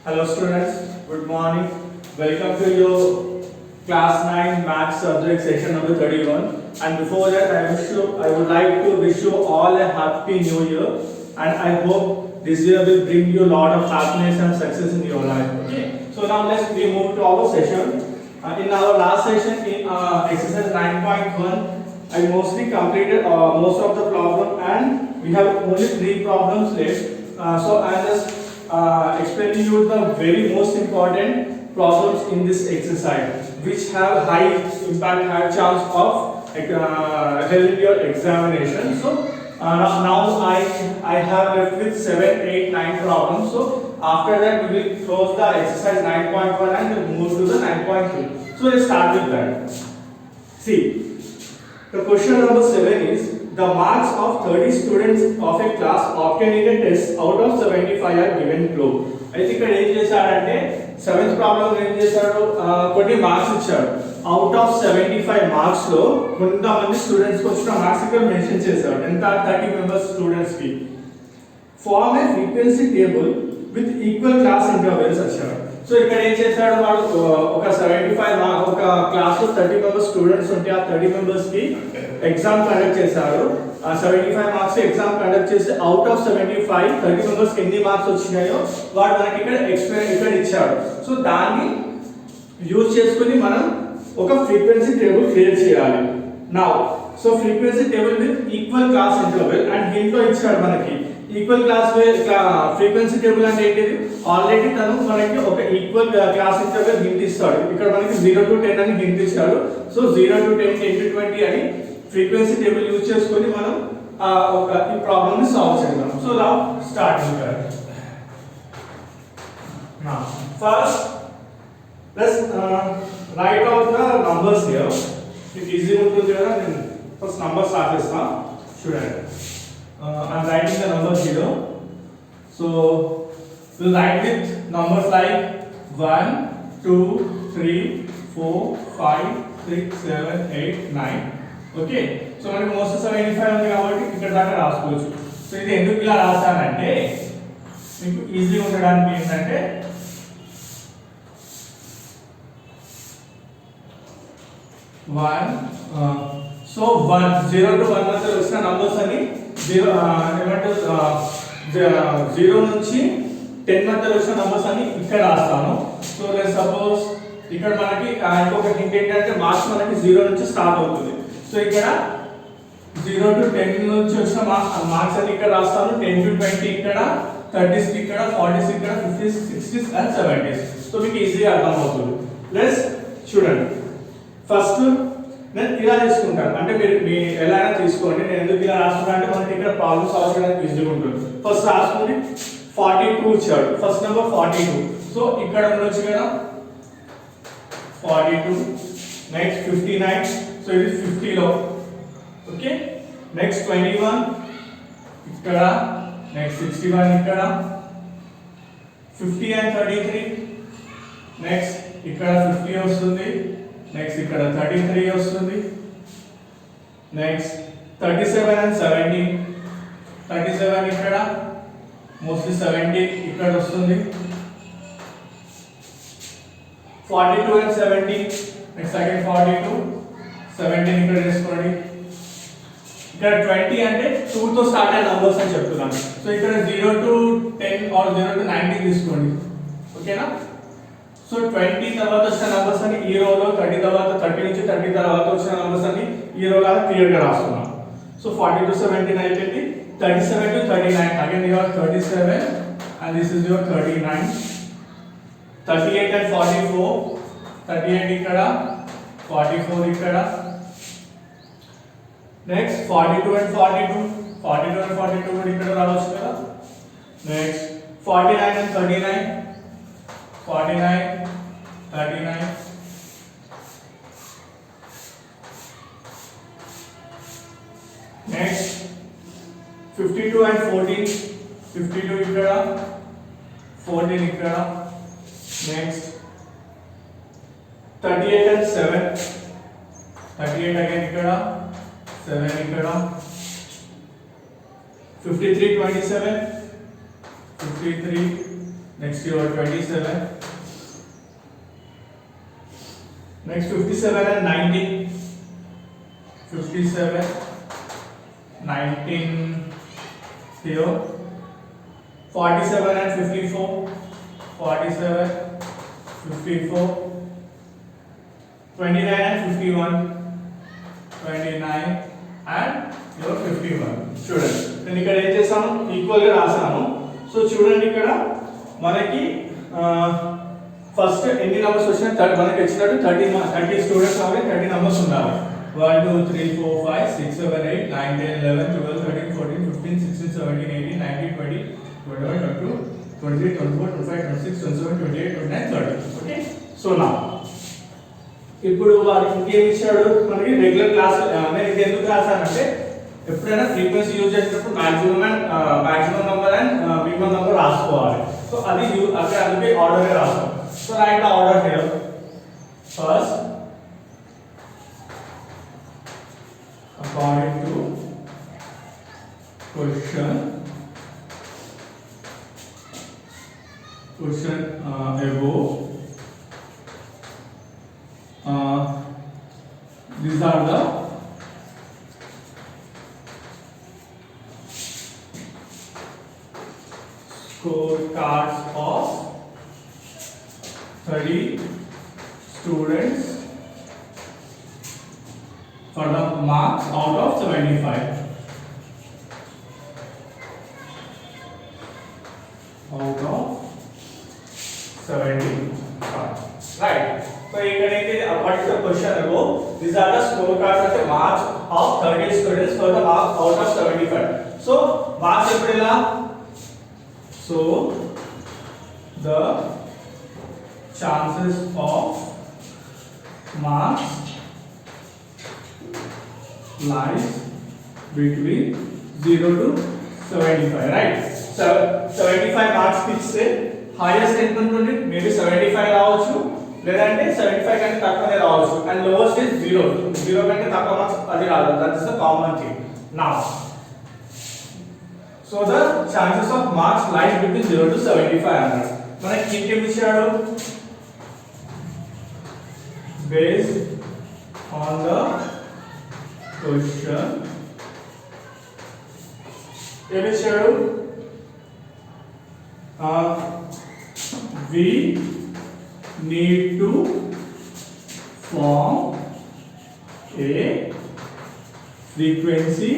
Hello students, good morning. Welcome to your class 9 maths subject session number 31. And before that I would like to wish you all a happy new year, and I hope this year will bring you a lot of happiness and success in your life. Okay. So now we move to our session. In our last session in exercise 9.1, I mostly completed most of the problem, and we have only 3 problems left. So I just explaining you the very most important problems in this exercise, which have high impact, high chance of helping your examination. So now I have left with 7, 8, 9 problems. So after that we will close the exercise 9.1 and we'll move to the 9.2. So let's start with that. See, the question number 7 is the marks of 30 students of a class obtained in a test out of 75 are given below. అయితే ఇక్కడ ఏం చేశాడంటే seventh problem ఏం చేశాడు, కొన్ని marks ఇచ్చాడు. Out of 75 marks లో కొంతమంది స్టూడెంట్స్ కి వచ్చిన మార్క్స్ ఇక్కడ మెన్షన్ చేశాడు. ఎంత? 30 మెంబర్స్ స్టూడెంట్స్ కి. Form a frequency table with equal class intervals వచ్చాడు. సో ఇక్కడ ఏం చేశాడు వాడు, ఒక 75 ఒక క్లాస్ లో 30 మెంబర్స్ స్టూడెంట్స్ ఉంటే ఆ 30 మెంబర్స్ కి ఎగ్జామ్ కండక్ట్ చేశారు. ఆ 75 మార్క్స్ ఎగ్జామ్ కండక్ట్ చేసి అవుట్ ఆఫ్ 75 30 మెంబర్స్ కి ఎన్ని మార్క్స్ వచ్చినాయో వాడు మనకి ఇక్కడ ఇచ్చాడు. సో దాన్ని యూజ్ చేసుకుని మనం ఒక ఫ్రీక్వెన్సీ టేబుల్ క్రియేట్ చేయాలి. Now so frequency table with equal class interval, and దీంట్లో ఇచ్చాడు మనకి ఈక్వల్ క్లాస్ ఫ్రీక్వెన్సీ టేబుల్ అంటే ఏంటిది, ఆల్రెడీ తను మనకి ఒక ఈక్వల్ క్లాస్ ఇంటర్వెల్ హింట్ ఇస్తాడు. ఇక్కడ మనకి 0 to 10 అని హింట్ ఇచ్చాడు. సో 0 to 10, 10 to 20 అని ఫ్రీక్వెన్సీ టేబుల్ యూజ్ చేసుకొని మనం ఈ ప్రాబ్లమ్ ని సాల్వ్ చేద్దాం. So now starting now first let's write out the numbers here. మీకు ఈజీ ఉంటుంది కదా. నేను ఫస్ట్ నంబర్ స్టార్ట్ చేస్తా. చూడండి, I'm writing the numbers here. So we'll write with numbers like 1 2 3 4 5 6 7 8 9. Okay. So మనకి మోస్ట్ 75 ఉంది కాబట్టి ఇక్కడ దాకా రాసుకోవచ్చు. సో ఇది ఎందుకు ఇలా రాస్తానంటే మీకు ఈజీ ఉండడానికి ఏంటంటే సో 0 to 1 మధ్య వచ్చిన నంబర్స్ అని 0 నుంచి 10 మధ్య వచ్చిన నంబర్స్ అని ఇక్కడ రాస్తాను. సో లెట్స్ సపోజ్ ఇక్కడ మనకి ఇంకొక హింట్ ఏంటంటే మార్క్స్ మనకి 0 నుంచి స్టార్ట్ అవుతుంది. సో ఇక్కడ 0 to 10 నుంచి వచ్చిన మార్క్స్ అని ఇక్కడ రాస్తాను. 10 to 20 ఇక్కడ, 30s ఇక్కడ, 40s ఇక్కడ, 50s 60s and 70s. So మీకు ఈజీగా అర్థం అవుతుంది. లెట్స్ చూడండి, ఫస్ట్ నేను ఇలా తీసుకుంటాను. అంటే మీరు ఎలా అయినా తీసుకోండి. నేను ఎందుకు ఇలా రాస్తున్నా అంటే మనకి ఇక్కడ ప్రాబ్లమ్ సాల్వ్ చేయడానికి ఈజీగా ఉంటుంది. ఫస్ట్ రాసుకుని 42 ఇచ్చాడు. First number 42. సో ఇక్కడ ఉండొచ్చు కదా 42. నెక్స్ట్ 59. సో ఇది 50 లో. ఓకే. నెక్స్ట్ 21 ఇక్కడ, నెక్స్ట్ 61 ఇక్కడ, 50 and 33. నెక్స్ట్ ఇక్కడ 50 వస్తుంది. నెక్స్ట్ ఇక్కడ 33 వస్తుంది. Next 37 and 70. 37 ఇక్కడ, మోస్ట్లీ 70 ఇక్కడ వస్తుంది. 42 and 70. నెక్స్ట్ అగైన్ 42, 17 ఇక్కడ వేసుకోండి. ఇక్కడ 20 అంటే 2 తో స్టార్ట్ అయిన నంబర్స్ అని చెప్తున్నాను. సో ఇక్కడ 0 to 10 or 0 to 90 తీసుకోండి. ఓకేనా. సో 20 తర్వాత వచ్చిన నంబర్స్ అని ఈ రోలో, 30 తర్వాత 30 నుంచి 30 తర్వాత వచ్చిన నంబర్స్ అని ఈ రోలో క్లియర్ గా రాస్తున్నాం. సో 40 to 17 అయిపోయింది. 37 to 39. Again your 37 and this is your 39. 38 and 44. 38 ఇక్కడ, 44 ఇక్కడ. Next 42 and 42. 42 and 42 కూడా ఇక్కడ రావచ్చు కదా. Next 49 and 39. 49 39. Next 52 and 14. 52 ఇక్కడ, 14 ఇక్కడ. Next 38 and 7. 38 again ఇక్కడ, 7 ఇక్కడ. 53 27. 53 Next your 27. Next 57 and 19. 57, 19 here. 47 and 54. 47, 54. 29 and 51. 29 and your 51. Students, నేను ఇక్కడ ఏం చేశాను, ఈక్వల్ గా రాసాను. సో చూడండి ఇక్కడ మనకి ఫస్ట్ ఎన్ని నంబర్స్ వచ్చినా మనకి వచ్చినట్టు 30 స్టూడెంట్స్ కాబట్టి 30 నంబర్స్ ఉండాలి. 1 2 3 4 5 6 7 8 9 10 11 12 13 14 15 16 17 18 19 20 21 22 23 24 25 26 27 28 29 30. ఓకే, సో నా ఇప్పుడు వాడు ఇంకేం ఇచ్చాడు మనకి రెగ్యులర్ క్లాస్. నేను ఇది ఎందుకు రాసానంటే ఎప్పుడైనా ఫ్రీక్వెన్సీ యూజ్ చేసేటప్పుడు maximum number and minimum number రాసుకోవాలి. సో అది అక్కడ అందుకే ఆర్డర్ రాస్తాం. So right the order here. First according to question above, these are the scorecards of 30 students for the marks out of 75. Out of 75. Right. So what is the question above? These are the scorecards of the marks of 30 students for the marks out of 75. So marks epudella. So the chances of marks lies between 0 to 75, right? So 75 marks ఇస్తే highest ఎంత ఉంటుంది? Maybe 75 రావచ్చు, లేదంటే 75 కంటే తక్కువనే రావచ్చు, and lowest is 0 కంటే తక్కువ మార్క్స్ అది రాదు. That is the common thing. Now so the chances of marks lies between 0 to 75 అన్నాడు. మనకి ఇంకేం ఇచ్చాడు? బేస్డ్ ఆన్ ద question ఏమి ఇచ్చాడు? we need to form a frequency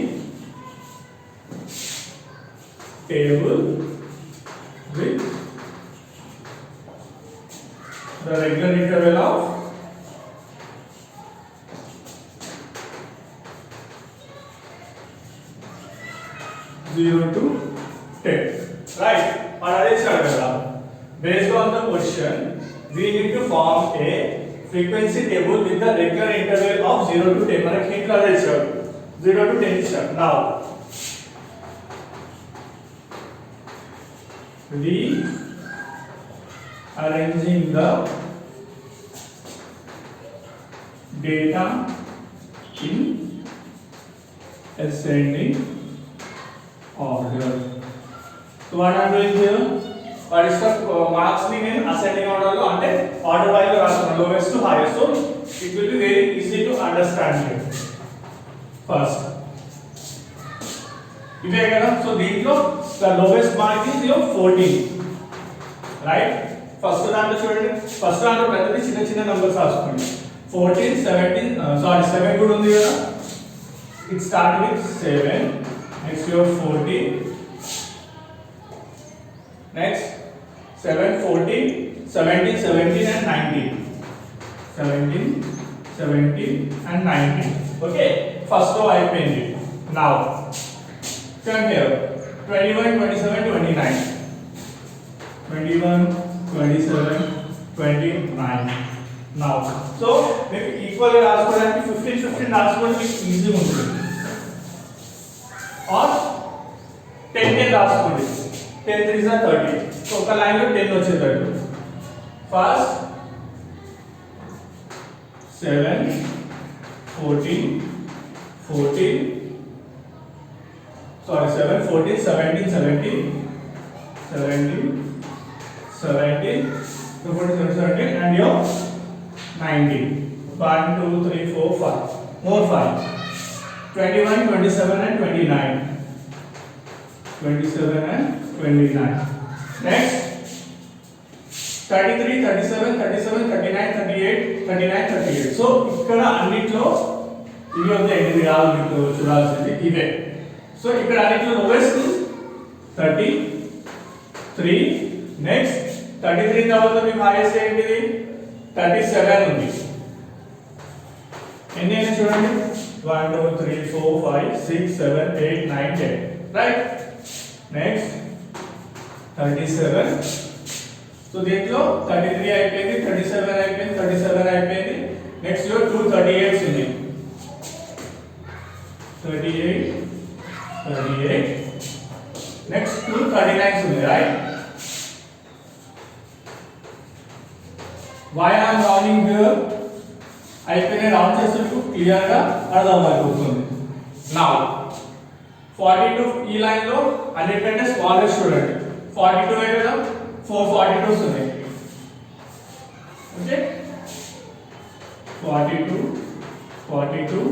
table with the regular interval of 0 to 10, right? Based on the question, we need to form a frequency table with the regular interval of 0 to 10. మనకి hint లా ఇచ్చాడు 0 to 10 ఇచ్చాడు. Now we arranging the data in ascending order. So what I am doing here, what is the marks ni నేను ascending order లో అంటే order wise లో రాస్తున్నాను, lowest to highest. So it will be very easy to understand here. First ఇవే కదా. So దీంట్లో the lowest mark is your 14, right? First దాంట్లో చూడండి, ఫస్ట్ దాంట్లో ప్రతిదీ చిన్న చిన్న నంబర్స్ రాసుకోండి. 14 17 సారీ 7 కూడా ఉంది కదా. It start with 7. Next your 14. Next 7 14 17 17 and 19. 17 17 and 19. Okay, first row అయిపోయింది. Now come here. 21 27 29. 21 27 29. Now so మీకు ఈక్వల్ గా రాసుకోవడానికి 15 15 రాసుకోవడం మీకు ఈజీ ఉంటుంది. और 10 10 రాసుకోండి. 10 3 is 30. సో ఒక లైన్ లో 10 వచ్చేటట్టు. First 7 14 14 sorry 7 14 17 17 17 17, 247, 17, and your 19. 1, 2, 3, 4, 5. More 5. 21, 27, and 29. 27 and 29. Next. 33, 37, 37, 39, 38, 39, 38. So, ఇక్కడ అన్నిట్లో ఇవి ఉంటాయి. ఇది కాదు మీకు చూడాల్సింది ఇవే. సో ఇక్కడ అన్నిట్లో lowest 33. నెక్స్ట్ 33 తర్వాత మీకు highest ఏంటిది 37 ఉంది. ఎన్ని అయినా చూడండి 1 2 3 4 5 6 7 8 9 10. రైట్. నెక్స్ట్ 37. సో దీంట్లో 33 అయిపోయింది, 37 అయిపోయింది, 37 అయిపోయింది. నెక్స్ట్ 2 38 ఉంది. 38 38. నెక్స్ట్ 2 39 ఉంది. Right. why I am rounding here? అయిపోయిన రౌండ్ చేస్తే మీకు క్లియర్ గా అర్థమైపోతుంది. నౌ 42 ఈ లైన్ లో అన్నిటికంటే స్మాలెస్ట్ చూడండి. 42 కదా 4 42s ఉన్నాయి. Okay 42 42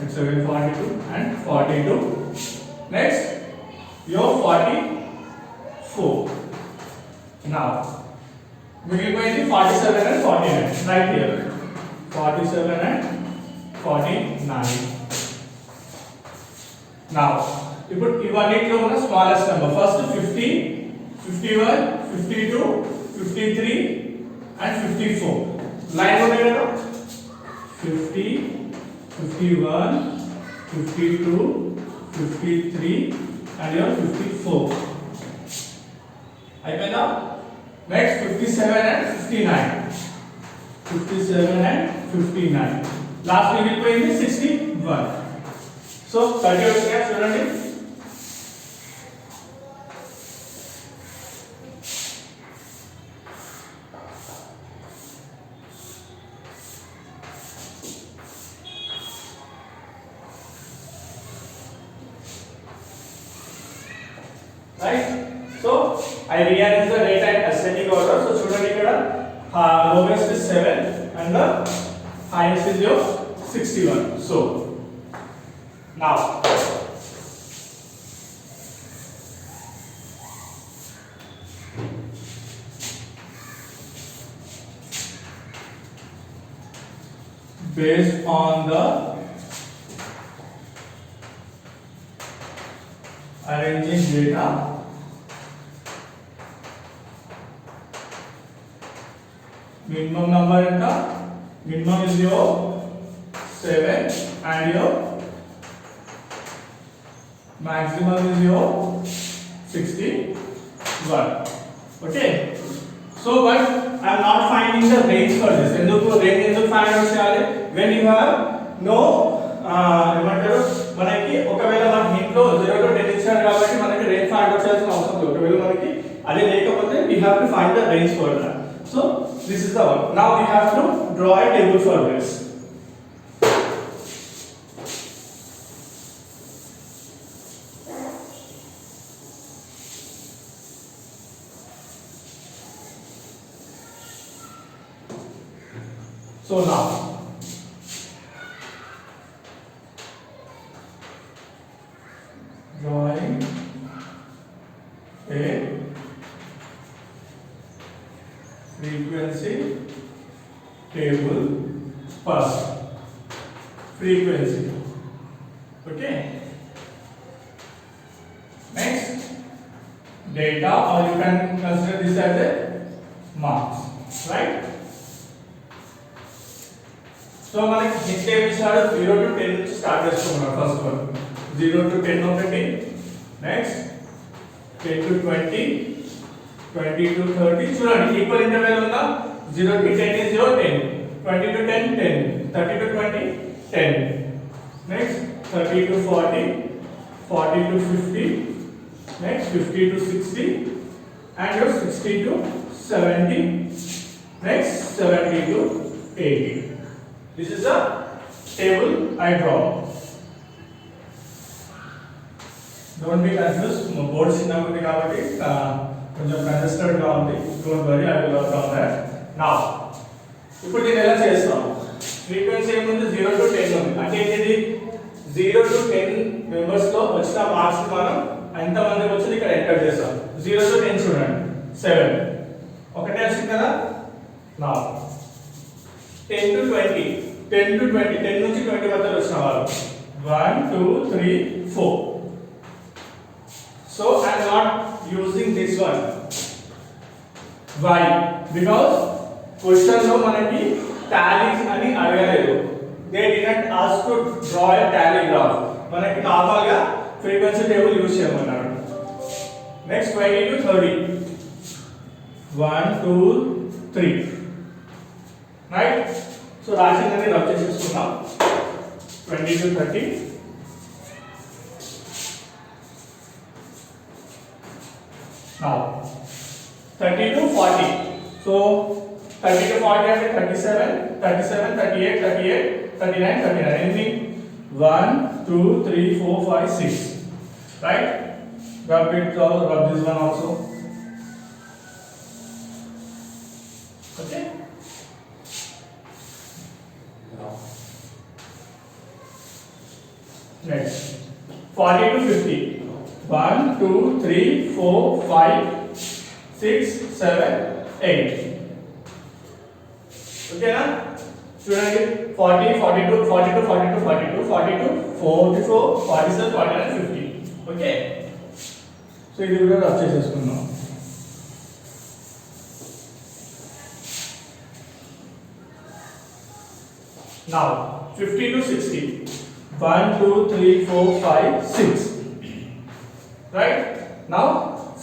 it's again 42 and 42. Next your 44. Now మిగిలిపోయింది 47 and 49 right here. 47 and 49. Now ఇప్పుడు ఇవన్నిట్లో ఉన్న smallest number first 50, 51, 52, 53 and 54. Line ఉన్నాయి కదా 50, 51, 52, 53 and your 54. అయిపోయిందా? Next 57 and 59. 57 and 59. లాస్ట్ మిగిలిపోయింది 61. సో 30 వచ్చినాయి చూడండి. Right? So I rearrange the data in ascending order. So చూడండి ఇక్కడ lowest is 7 and the highest is your 61. So now based on the arranging data minimum number enta minimum is your 7 and your maximum is your 61. Okay, so but I am not finding the range for this. Enduku range enduku find out cheyali when you have no ఏమంటారు మనకి ఒకవేళ మన హింట్లో 0 to 10 ఇచ్చారు కాబట్టి మనకి range find out చేయాల్సిన అవసరం లేదు. ఒకవేళ మనకి అదే లేకపోతే we have to find the range for that. So this is the one. Now we have to draw a table for this. So now drawing a frequency table first. Frequency. Okay. Next data, or you can consider this as a marks, right? So మనకి hint ఏమి ఇచ్చాడు 0 to 10 నుంచి start చేసుకున్నాం. First one 0 to 10 ఒకటి, next 10 to 20, 20 to 30. చూడండి equal interval ఉందా? 0 to 10 is your 10, 20 to 10 10, 30 to 20 10, next 30 to 40, 40 to 50, next 50 to 60 and your 60 to 70, next 70 to 80. This is a table I draw. Don't be confused. Board చిన్నగా ఉంది కాబట్టి కొంచెం congested గా ఉంది. Don't worry, I will work on that. Now ఇప్పుడు దీన్ని ఎలా చేస్తాం? ఫ్రీక్వెన్సీ ఏముంది? 0 to 10 ఉంది. అంటే ఏంటిది? 0 to 10 మెంబర్స్ లో వచ్చిన మార్క్స్ మనం ఎంత మందికి వచ్చింది ఇక్కడ ఎంటర్ చేస్తాం. 0 to 10 చూడండి, 7 ఒకటే వచ్చింది కదా. నా 10 to 20, 10 to 20, 10 నుంచి 20 మధ్యలో వచ్చిన వాళ్ళు 1 2 3 4. So I am not using this one. Why? Because question లో మనకి టాలీస్ అని అడగలేదు. They didn't ask to draw a tally graph. మనకి నార్మల్ గా ఫ్రీక్వెన్సీ టేబుల్ యూస్ చేయమన్నాడు. Next 20 to 30, 1 2 3, right. సో రాసిందని రబ్ చేసేసుకున్నాం. 20 to 30, now 30 to 40. So 30 to 40 అంటే 37, 37, 38, 38, 39, 39. Anything? 1 2 3 4 5 6, right? Rub it all, rub this one also. Okay? Next 40 to 50. 1 2 3 4 5 6 7 8. Okay na? చూడండి 40 42 42 42 42 42 44 47 49 50. Okay, so ఇది కూడా rub చేసేసుకుందాం. Now 50 to 60, 1 2 3 4 5 6, right? Now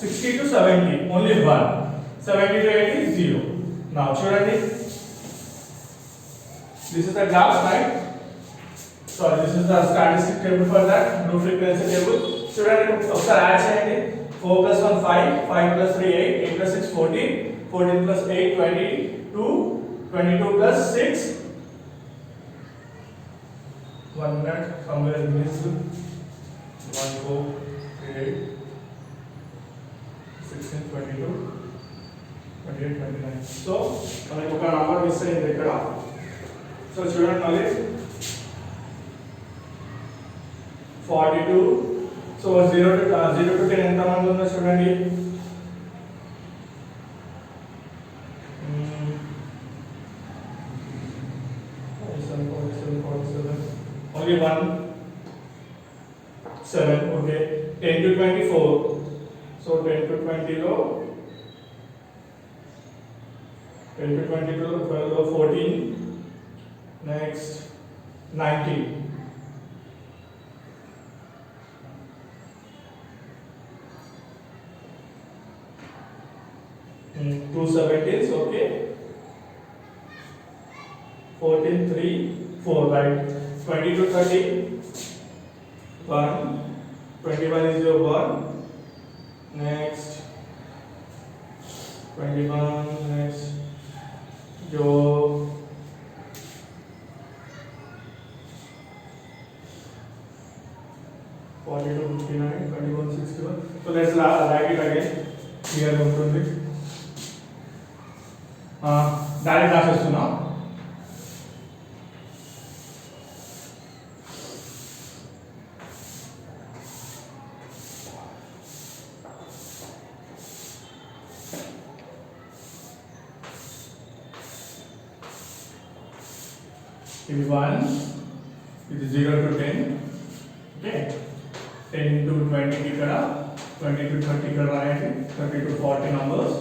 60 to 70, only 1. 70 to 80 is 0. Now చూడండి, this is the graph, right? Sorry, this is the statistic table for that, no frequency table. చూడండి ఒకసారి add చేయండి. 4 plus 1 5, 5 plus 3 8, 8 plus 6 14, 14 plus 8 22, 22 plus 6, 1 minute somewhere missed, 1 4 3 8 16 22 28 29. So మనకి ఒక number miss అయింది ఇక్కడ. So చూడండి మళ్ళీ 42. సో 0 to 10 ఎంత మంది ఉందో చూడండి. Only 1 7. Okay, 10 to 24. So 10 to 20 లో 10 to 22 లో 12 లో 14. Next 19. Two 17s, okay. 14 3 4, right. 20 to 30, 1. 21 is your 1. Next 21. Next your 42 59 21 61. So let's write it again. Here ఉంటుంది. డైరెక్ట్ రాసేస్తున్నాం. ఇది 1, ఇది 0 to 10. ఓకే, 10 to 20 ఇక్కడ, 20 to 30 ఇక్కడ రాయండి, 30 to 40 numbers,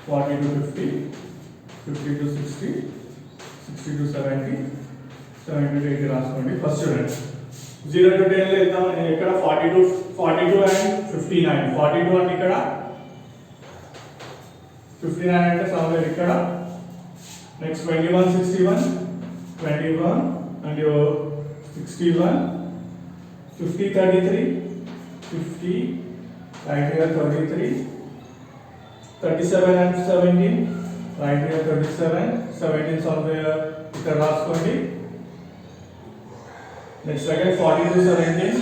40 to 50, 50 to 60, 60 to 70, 70 to 80 రాసుకోండి. ఫస్ట్ చూడండి 0 to 10 లో వెళ్తాం. నేను ఇక్కడ 42 and 59. 42 అంటే ఇక్కడ, 59 అంటే సమ్వేర్ ఇక్కడ. Next 21 61, 21 and your 61, 50 33, 50 right here 33, 37 and 17 right here 37, 17 somewhere ఇక్కడ రాసుకోండి. Next again 40 to 17,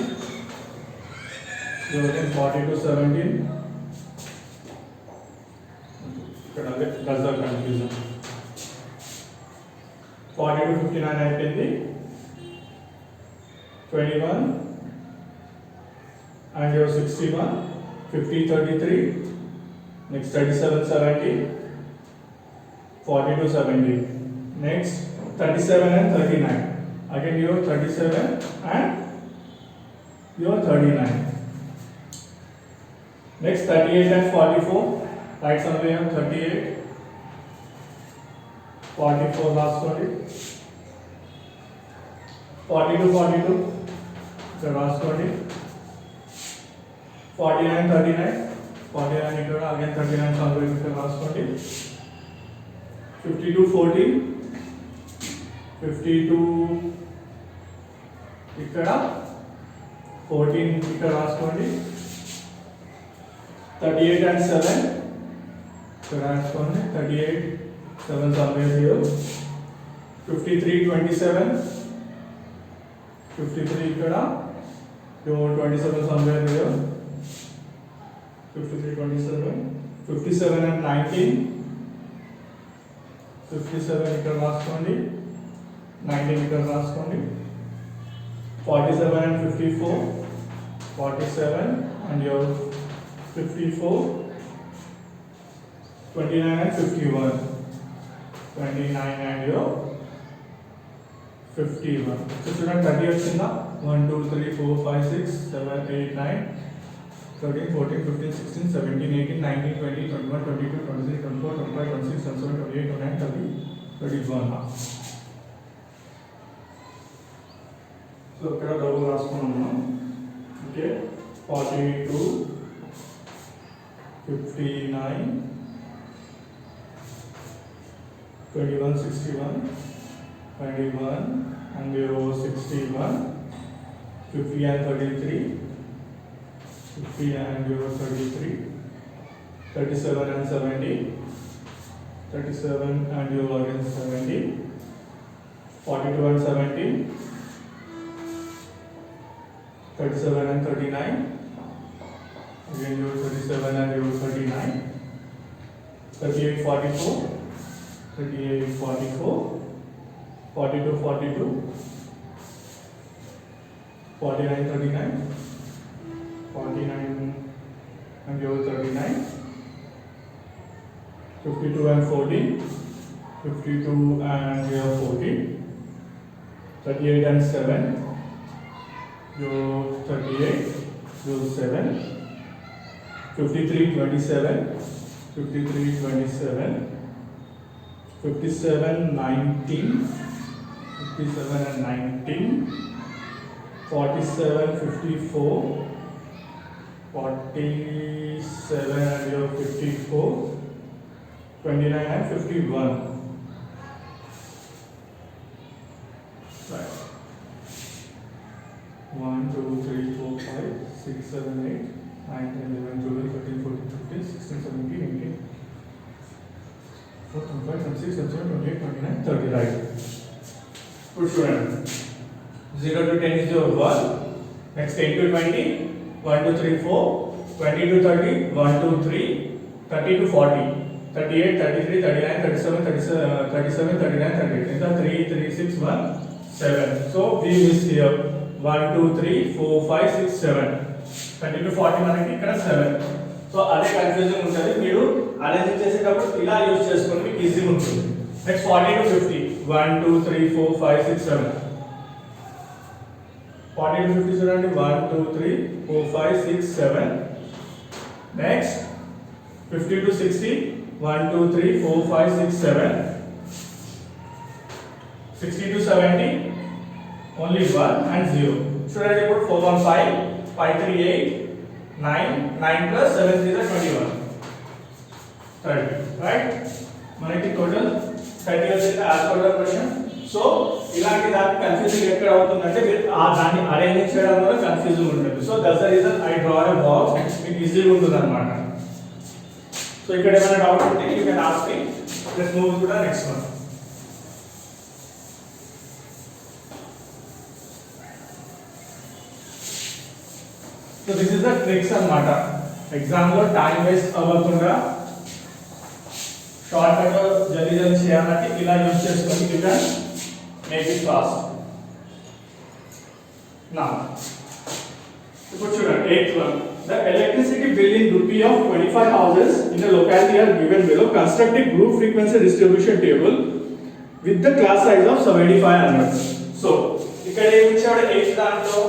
so again 40 to 17, That's the confusion. 40 to 59 అయిపోయింది. 21 and your 61, 50, 33, next 37, 70, 40 to 70, next 37 and 39, again your 37 and your 39, next 38 and 44, right somewhere 38, 44 last 20, 40 to 42, the last 20, 49, 39, 49 ఇక్కడ again 39 somewhere ఇక్కడ last 20, 50 to 40, 50 to ఇక్కడ 14 ఇక్కడ last 20, 38 and 7 ఇక్కడ last 20, 38 7 somewhere here, 53, 27, 53 ఇక్కడ your 27 somewhere here, 53, 27, 57 and 19, 57 ఇక్కడ రాసుకోండి, 19 ఇక్కడ రాసుకోండి, 47 and 54, 47 and your 54, 29 and 51, 29 and your 51. So student 30 వచ్చిందా? 1 2 3 4 5 6 7 8 9 13 14 15 16 17 18 19 20 21 22 23 24 25 26 27 28 29 30 31. సో ఇక్కడ double రాసుకున్నాము. Okay, 42 59 21 61 21 and 61, 50 and 33, 50 and 33, 37 and 70, 37 and again 70, 42 and 70, 37 and 39, again 37 and 39, 38 44, 38 44, 42 42, 49 39, 49 and your 39, 52 and 14, 52 and your 14, 38 and 7, your 38, your 7, 53 27, 53 27, 57 19, 57 and 19, 47 54, 47 and your 54, 29 and 51. Right. 1 2 3 4 5 6 7 8 9 10 11 12 13 14 15 16 17 18 4 25 26 27 28 29 30. Right. Good student. 0 to 10 is your 1. Next 10 to 20, 1 to 3 4, 20 to 30, 1 to 3, 30 to 40, 38 33 39 37 37 39 38. In the 3 3 6 1 7. So we miss here 1 2 3 4 5 6 7. 30 to 40 మనకి ఇక్కడ 7. So అదే confusion ఉంటుంది. మీరు arrange చేసేటప్పుడు ఇలా use చేసుకోండి, మీకు ఈజీగా ఉంటుంది. Next 40 to 50, 1 2 3 4 5 6 7. 40 to 50 చూడండి, 1 2 3 4 5 6 7. Next 50 to 60, 1 2 3 4 5 6 7. 60 to 70, only 1 and 0. Student put 4 1 5, 5 3 8, 9, 9 plus 7 3 is 21. 30, right? మనకి టోటల్ 30 వచ్చింది as per the question. So ఇలాంటి దానికి కన్ఫ్యూజింగ్ ఎక్కడ అవుతుందంటే మీరు దాన్ని అరేంజ్ చేయడం వల్ల కన్ఫ్యూజింగ్ ఉంటుంది. So that's the reason I draw a box, మీకు ఈజీగా ఉంటుంది అన్నమాట. సో ఇక్కడ ఏమైనా డౌట్ ఉంటే you can ask me. Let's move to the next one. So this is the tricks అన్నమాట. ఎగ్జామ్ లో టైం వేస్ట్ అవ్వకుండా షార్ట్ కట్ జల్దీ జల్దీ చేయాలంటే ఇలా యూజ్ చేసుకొని you can make it fast. నా ఇప్పుడు చూడండి 8th one. The electricity bill in rupee of 25 houses in a locality are given below. Construct a group frequency distribution table with the class size of 7500. So ఇక్కడ ఏమి ఇచ్చాడు 8th దాంట్లో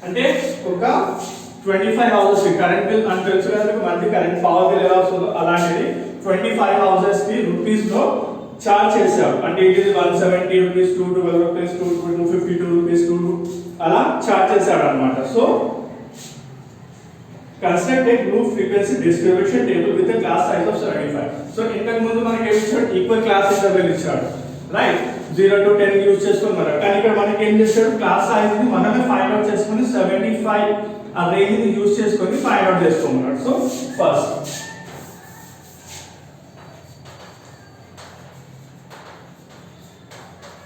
అంటే ఒక 25 houses కి కరెంట్ బిల్ అని తెలుసు కదా మీకు మంత్లీ కరెంట్ పవర్ బిల్ ఎలా వస్తుందో అలాంటిది 25 houses కి రూపీస్ లో చార్జ్ చేశాడు. అంటే it is 170 rupees 212 rupees 252 rupees 2 అలా చార్జ్ చేశాడు అన్నమాట. So construct a group frequency distribution table with a class size of 75. So ఇంతకు ముందు మనకి ఏమి ఇచ్చాడు ఈక్వల్ క్లాస్ ఇంటర్వెల్ ఇచ్చాడు రైట్ 0 to 10 యూస్ చేసుకొని మనం కానీ ఇక్కడ మనకి ఏం చేశాడు క్లాస్ సైజ్ ని మనమే ఫైండ్ అవుట్ చేసుకొని 75 ఆ రేంజ్ ని యూస్ చేసుకొని ఫైండ్ అవుట్ చేసుకోమన్నాడు. So first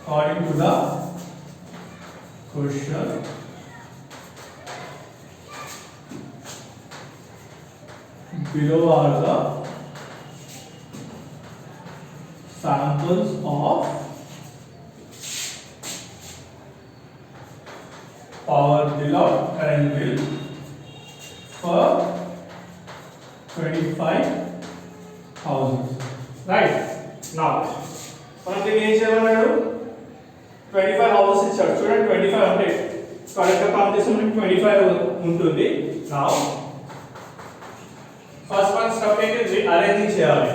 according to the question below are the samples of power bill or current bill for 25 houses. Right now మనం దీన్ని ఏం చేయమన్నాడు 25 houses ఇచ్చాడు చూడండి 25 అంటే కరెక్ట్ గా కౌంట్ చేస్తే మనకి 25 ఉంటుంది. నౌ ఫస్ట్ వన్ స్టెప్ ఏంటి అరేంజింగ్ చేయాలి.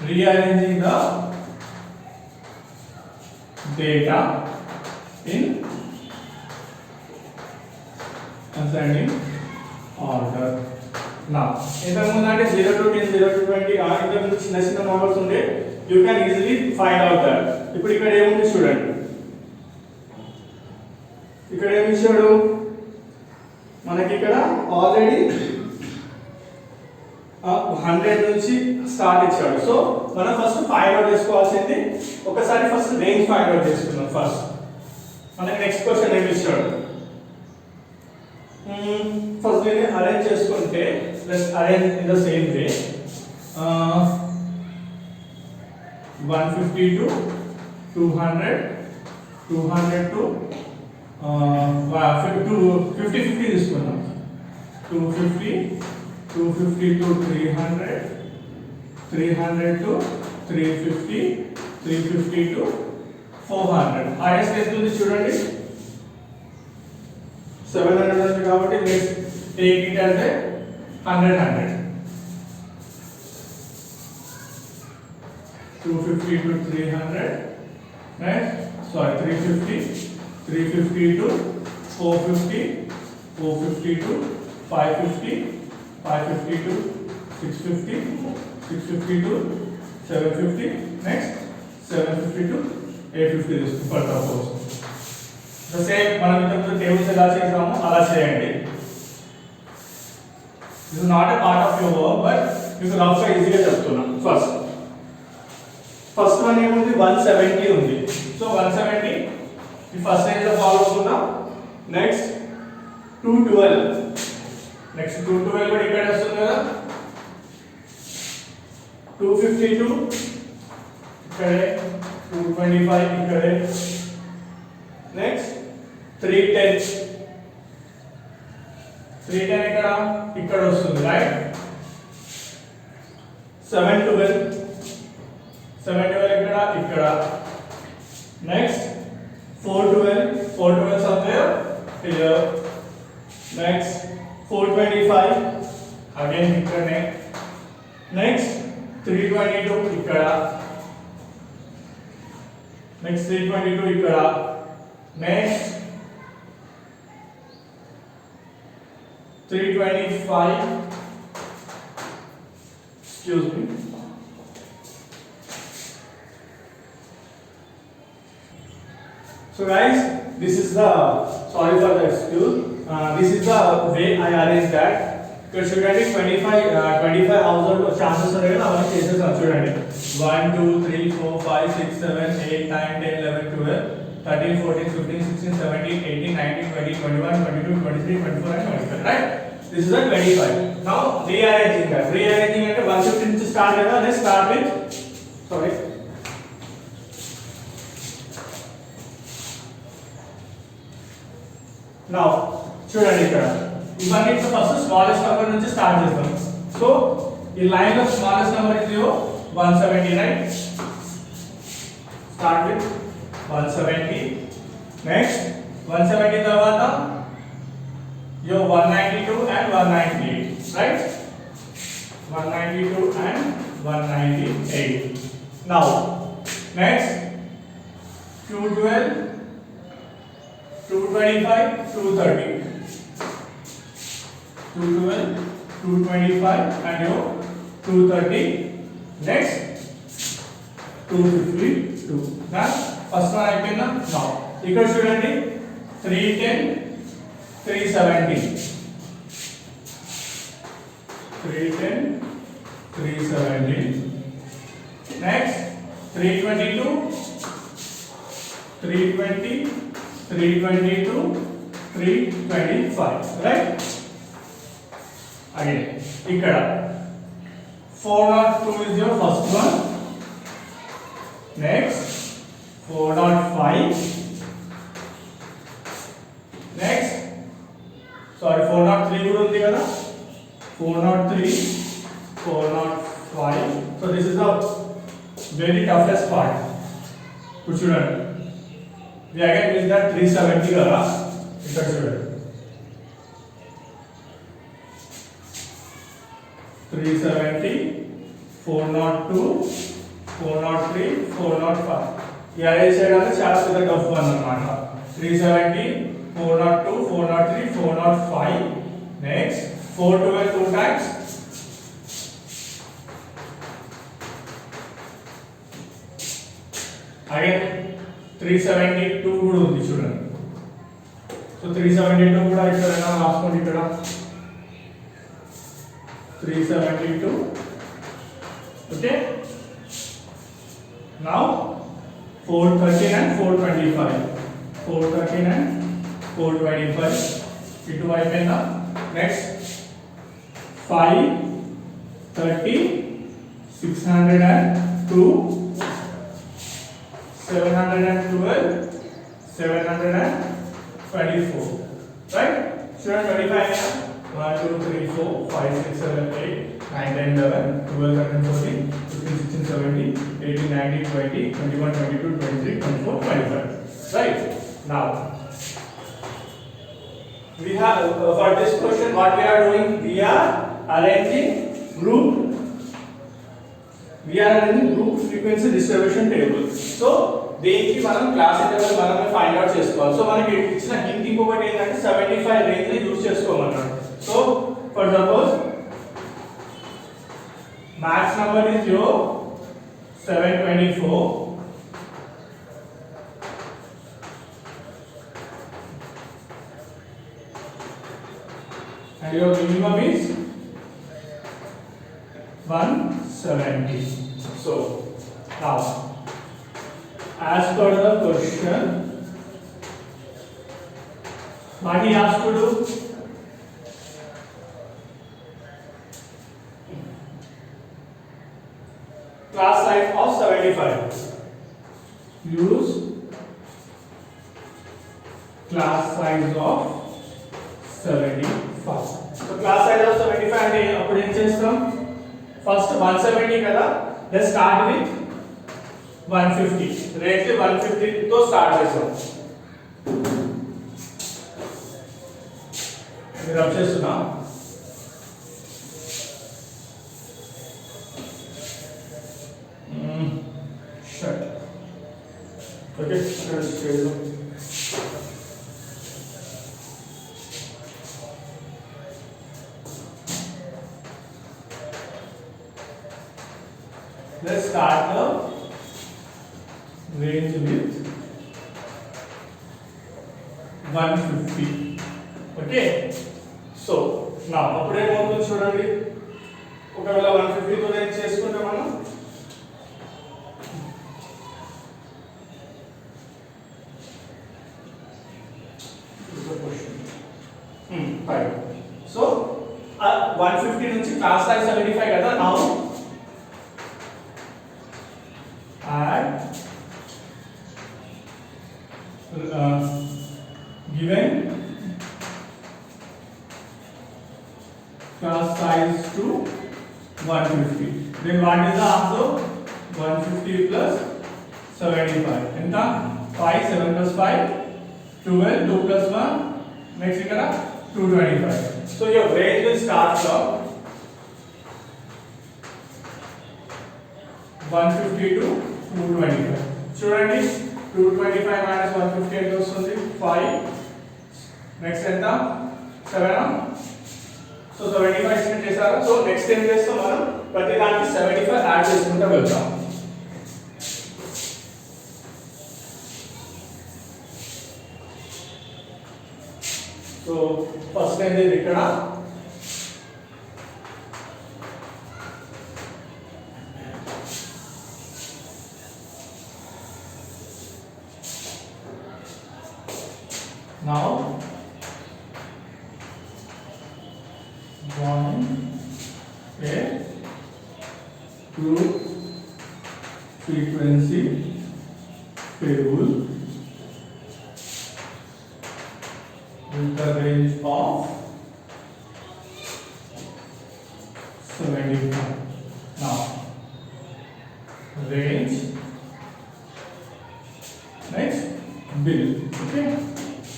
rearranging the data in ascending order. Now ఇంతకు ముందు అంటే 0 to 10 0 to 20 ఆ ఇంతకు ముందు చిన్న చిన్న నెంబర్స్ ఉండే you can easily find out that. ఇప్పుడు ఇక్కడ ఏముంది చూడండి ఇక్కడ ఏమి ఇచ్చాడు మనకి ఇక్కడ ఆల్రెడీ 100 నుంచి స్టార్ట్ ఇచ్చాడు. సో మనం ఫస్ట్ ఫైండ్ అవుట్ చేసుకోవాల్సింది ఒకసారి ఫస్ట్ రేంజ్ ఫైండ్ అవుట్ చేసుకుందాం. ఫస్ట్ మనకి నెక్స్ట్ క్వశ్చన్ ఏమి ఇచ్చాడు ఫస్ట్ దీన్ని అరేంజ్ చేసుకుంటే let's arrange in the same way 150 to 200 200 to 50 తీసుకుందాం 250 250 to 300 300 to 350 350 to 400 హైయెస్ట్ ఎంత ఉంది చూడండి 700 ఉంది కాబట్టి let's take it as a 100 250 to 300 right sorry 350 350 to 450 450 to 550 550 to 650 650 to 750 next 750 to 850 this for the course the same మనం ఇంతకు tables ఎలా చేసామో అలా చేయండి. this is not a part of your work but మీకు రఫ్ గా ఈజీగా చెప్తున్నా. ఫస్ట్ వన్ ఏముంది 170 ఉంది. సో 170 ఈ ఫస్ట్ రేంజ్ లో ఫాలో అవుతుందా. నెక్స్ట్ 212 నెక్స్ట్ 212 కూడా ఇక్కడ వస్తుంది కదా 252 ఇక్కడే 225 ఇక్కడే నెక్స్ట్ 310 ఇక్కడ వస్తుంది రైట్ 712 ఇక్కడ next 412 somewhere here next 425 again ఇక్కడనే నెక్స్ట్ 322 ఇక్కడ నెక్స్ట్ 322 ఇక్కడ next 325 excuse me so guys this is the sorry for the excuse this is the way I arrange that ఇక్కడ చూడండి 25 household chances ఉన్నాయి కదా అవన్నీ చేసేసాను చూడండి 1 2 3 4 5 6 7 8 9 10 11 12 13 14 15 16 17 18 19 20 21 22 23 24 and 25 right This is a 25. Now rearranging that. Rearranging at 150 నుంచి start కదా. Let's start with sorry. Now చూడండి ఇక్కడ ఇవన్నీ ఫస్ట్ స్మాలెస్ట్ నెంబర్ నుంచి స్టార్ట్ చేద్దాం. సో ఈ లైన్ లో smallest number is 170, right? Start with 170. Next 170 తర్వాత your 192 and 198, right? 192 and 198. Now next 212, 225, 230. 212, 225 and your 230. Next 252. Now first one అయిపోయిందా? Now ఇక్కడ చూడండి 310, 370. 310, 370. Next 322, 320, 322, 325, right? Again ఇక్కడ 402 is your first one. Next 405. Next sorry 403 కూడా ఉంది కదా. 403, 405. So this is the very toughest part. ఇప్పుడు చూడండి we again use that 370 కదా. ఇక్కడ చూడండి 370, 402, 403, 405. ఈ అరేంజ్ చేయడానికి చాలా పెద్ద టఫ్ వన్ అన్నమాట. 370, 402, 403, 405. Next 412 2 times. అగైన్ 372 కూడా ఉంది చూడండి. సో 372 కూడా ఇక్కడ రాసుకోండి. ఇక్కడ 372. Okay. Now 413 and 425. 413 and 425. ఇటు అయిపోయిందా? నెక్స్ట్ 530, 602, 712, 724. Right? Student 25 है. 1 2 3 4 5 6 7 8 9 10 11 12 13 14 15 16 17 18 19 20 21 22 23 24 25. Right? Now we have for this question what we are doing, we are arranging group frequency distribution table. So దీనికి మనం క్లాస్ ఇంటర్వెల్ మనమే ఫైండ్ అవుట్ చేసుకోవాలి. సో మనకి ఇచ్చిన hint ఇంకొకటి ఏంటంటే 75 రేంజ్ ని యూస్ చేసుకోమన్నాడు. So for suppose max number is your 724. And your minimum is 170. So now as per the question, what he asked to do, class size of 75. Use class size of 75. So class size of 75 అంటే అప్పుడు ఏం చేస్తాం? First 170 కదా. let's start with 150. Rate 150 తో start చేస్తాం. మీరు rub చేస్తున్నా shut. Okay ఇక్కడ చేద్దాం. let's start the range with 150. okay, so now అప్పుడు ఏమవుతుంది చూడండి. ఒకవేళ 150 తో రేంజ్ చేసుకుంటే మనం so 150 నుంచి క్లాస్ సైజ్ 75 కదా. Now add given class size to 150, then what is the answer? 150 plus 75 ఎంత 5 7 plus 5 12 2 plus 1 next ఇక్కడ 225. So your range will start from 150 to 225. చూడండి 225 minus 150 ఎంత వస్తుంది 5. నెక్స్ట్ ఎంత 7. సో 75 ఎస్టిమేట్ చేశారు. సో నెక్స్ట్ ఏం చేస్తాం మనం ప్రతి దానికి 75 యాడ్ చేసుకుంటూ వెళ్తాం. సో ఫస్ట్ ఏంటి ఇక్కడ now 1 a 2 frequency table with the range of 75. Now range, next bill. Okay,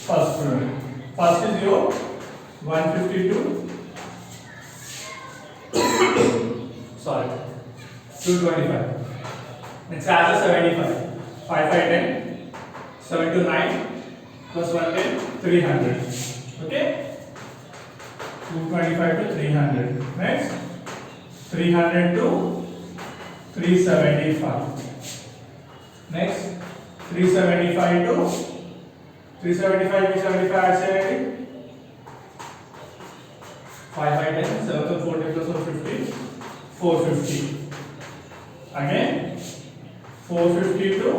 first is your 152 sorry 225. Next as a 75 5 5 10 7 to 9 plus 110 300. Okay, 225 to 300. Next 300 to 375. Next 375 to 375 to 75 add 70. 5 5 10 7 to 40 plus 150 450. Again 450 to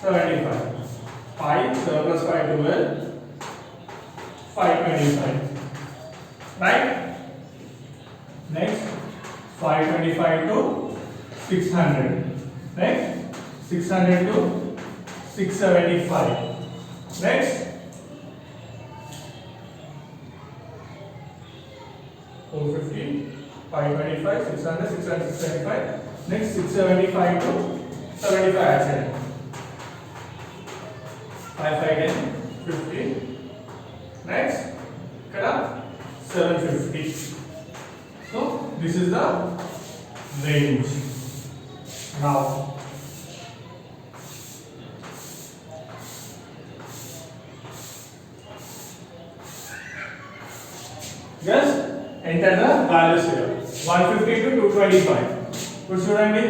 75. 5 7 plus 5 12 525. Right? Next 525 to 600. Next 600 to 675. Next 450 525 600 600 675. Next 675 to 75 add 5 5 10 50. Next ikkada 750. So this is the range. Now just enter the values here. 150 to 225. ఇప్పుడు చూడండి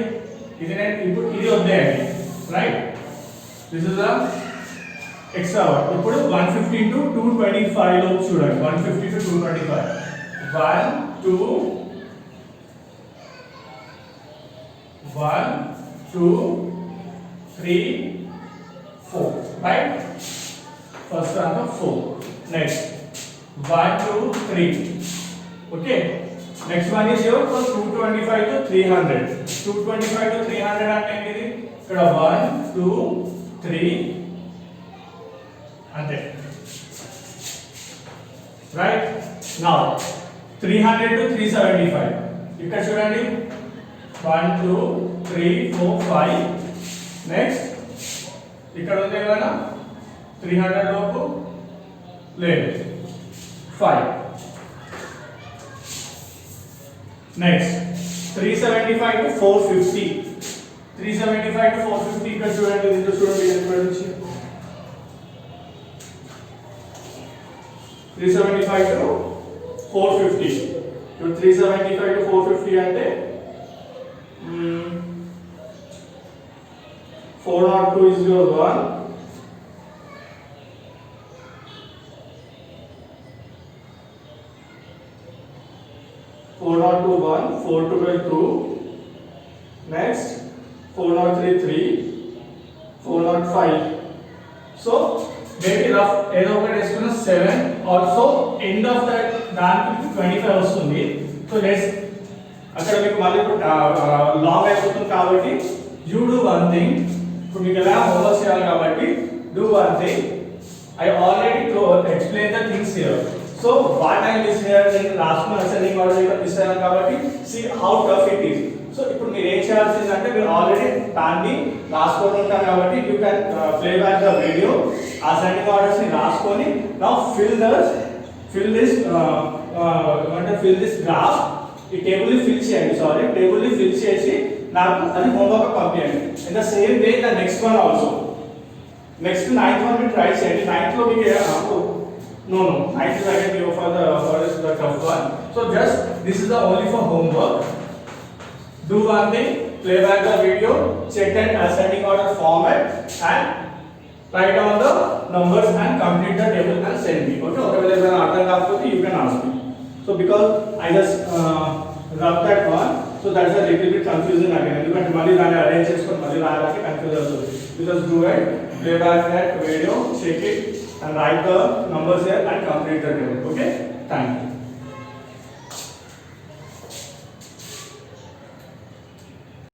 ఇది నేను ఇప్పుడు ఇది వద్దేయండి right. This is the extra one. ఇప్పుడు 150 to 225 లో చూడండి 150 to 225 1 2 1 2 3 4 right. First one to 4. Next 1 2 3. Okay, next one is your from 225 to 300. 225 to 300 అంటే ఏంటిది ఇక్కడ 1 2 3 అంతే రైట్. నౌ 300 to 375 ఇక్కడ చూడండి 1 2 3 4 5. నెక్స్ట్ ఇక్కడ ఉంది ఏమైనా 300 లోపు లేదు 5. Next 375 to 450. 375 to 450 ఇక్కడ చూడండి దీంట్లో చూడండి ఎక్కడ నుంచి 375 to 450. ఇప్పుడు 375 to 450 అంటే 402 is your 1. 402 1, 412 2. Next 403 3, 405. So maybe rough ఏదో ఒకటి వేసుకున్న 7. Also end of దానికి 25 వస్తుంది. సో లెట్స్ అక్కడ మీకు మళ్ళీ ఇప్పుడు లాంగ్ అయిపోతుంది కాబట్టి యూ డూ వన్ థింగ్. ఇప్పుడు మీకు ఎలా హోంవర్క్ చేయాలి కాబట్టి do one thing. I already explained the things here. So what I miss here నేను రాసుకున్న అసెండింగ్ ఆర్డర్ ఇక్కడ మిస్ అయ్యాను కాబట్టి see how tough it is. So ఇప్పుడు మీరు ఏం చేయాల్సింది అంటే మీరు ఆల్రెడీ దాన్ని రాసుకొని ఉంటారు కాబట్టి you can play back the video ascending orders ని రాసుకొని నౌ fill this graph. ఈ టేబుల్ ని ఫిల్ చేయండి, టేబుల్ ని ఫిల్ చేసి నాకు అది హోంవర్క్ పంపించండి. In the same way the next one also. Next 9th one మీరు ట్రై చేయండి. 9th లో మీకు no 9th I can go for the tough one. So just this is the only for homework. Do one thing, play back the video, check that ascending order format and write down the numbers and complete the table and send me. Okay, ఒకవేళ ఏమైనా అర్థం కాకపోతే you can ask me. So because I just rubbed that one, so that's a little bit confusing again. ఎందుకంటే మళ్ళీ దాన్ని arrange చేసుకొని మళ్ళీ రాయాలంటే కన్ఫ్యూజ్ అవుతుంది. Just do it, play back that video, check it and write the numbers here and complete the table. Okay, thank you.